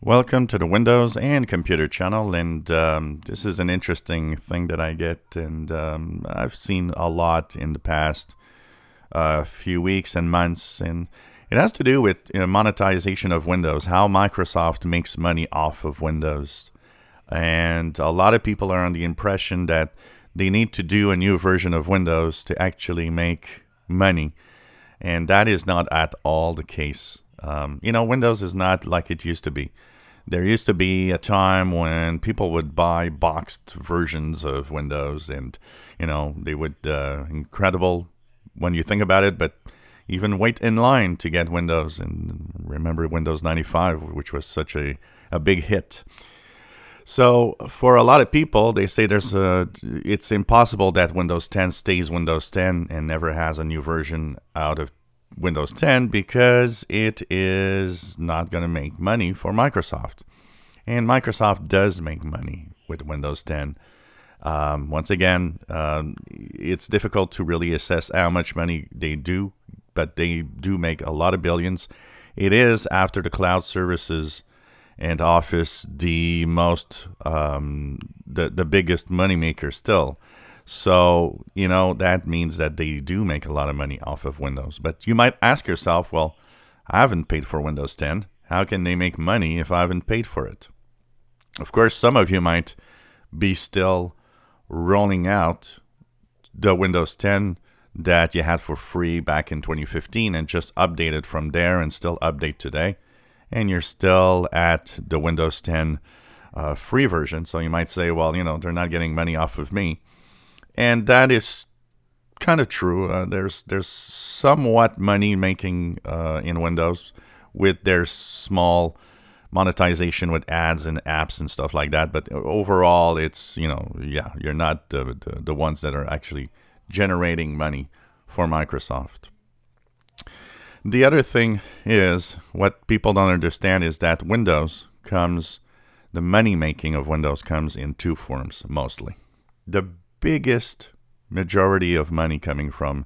Welcome to the Windows and Computer channel, and this is an interesting thing that I get, and I've seen a lot in the past few weeks and months, and it has to do with monetization of Windows, how Microsoft makes money off of Windows. And a lot of people are on the impression that they need to do a new version of Windows to actually make money, and that is not at all the case. Windows is not like it used to be. There used to be a time when people would buy boxed versions of Windows, and they would incredible when you think about it, but even wait in line to get Windows. And remember Windows 95, which was such a big hit. So for a lot of people, they say it's impossible that Windows 10 stays Windows 10 and never has a new version out of Windows 10 because it is not going to make money for Microsoft. And Microsoft does make money with Windows 10. Once again, it's difficult to really assess how much money they do, but they do make a lot of billions. It is, after the cloud services and Office, the most, the biggest moneymaker still. So, that means that they do make a lot of money off of Windows. But you might ask yourself, well, I haven't paid for Windows 10. How can they make money if I haven't paid for it? Of course, some of you might be still rolling out the Windows 10 that you had for free back in 2015 and just update it from there and still update today. And you're still at the Windows 10 free version. So you might say, well, they're not getting money off of me. And that is kind of true. There's somewhat money making in Windows with their small monetization with ads and apps and stuff like that. But overall, it's, you're not the ones that are actually generating money for Microsoft. The other thing is, what people don't understand is that the money making of Windows comes in two forms mostly. The biggest majority of money coming from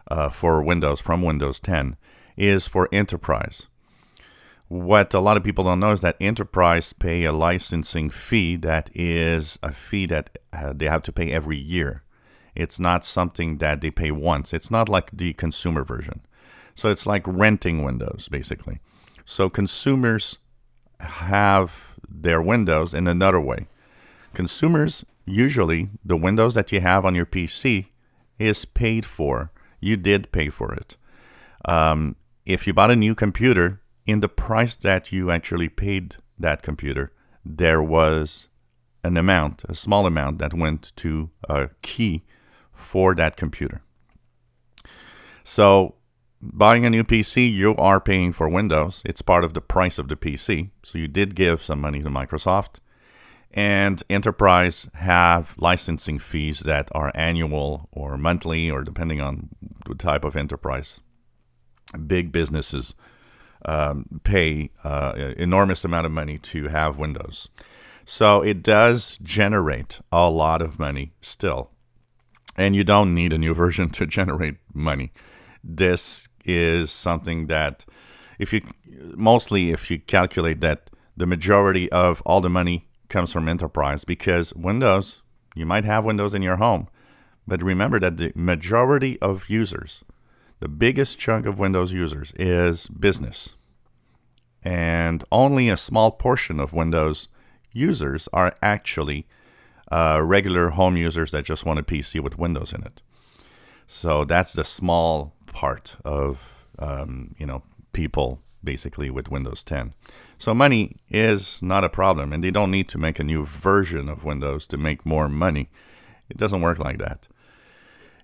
Windows 10 is for enterprise. What a lot of people don't know is that enterprise pay a licensing fee that is a fee that they have to pay every year. It's not something that they pay once. It's not like the consumer version. So it's like renting Windows, basically. So consumers have their Windows in another way. Consumers, usually, the Windows that you have on your PC is paid for. You did pay for it. If you bought a new computer, in the price that you actually paid that computer, there was a small amount that went to a key for that computer. So buying a new PC, you are paying for Windows. It's part of the price of the PC. So you did give some money to Microsoft. And enterprise have licensing fees that are annual or monthly, or depending on the type of enterprise. Big businesses pay enormous amount of money to have Windows. So it does generate a lot of money still. And you don't need a new version to generate money. This is something that if you calculate that the majority of all the money comes from enterprise, because Windows, you might have Windows in your home, but remember that the majority of users, the biggest chunk of Windows users is business. And only a small portion of Windows users are actually regular home users that just want a PC with Windows in it. So that's the small part of people basically with Windows 10. So money is not a problem, and they don't need to make a new version of Windows to make more money. It doesn't work like that.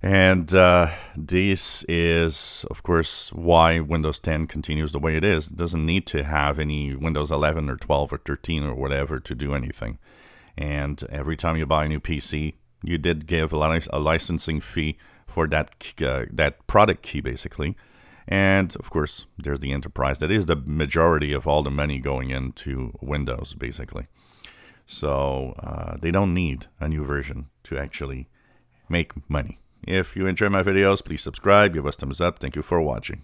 And this is, of course, why Windows 10 continues the way it is. It doesn't need to have any Windows 11 or 12 or 13 or whatever to do anything. And every time you buy a new PC, you did give a licensing fee for that product key, basically. And, of course, there's the enterprise. That is the majority of all the money going into Windows, basically. So they don't need a new version to actually make money. If you enjoy my videos, please subscribe, give us thumbs up. Thank you for watching.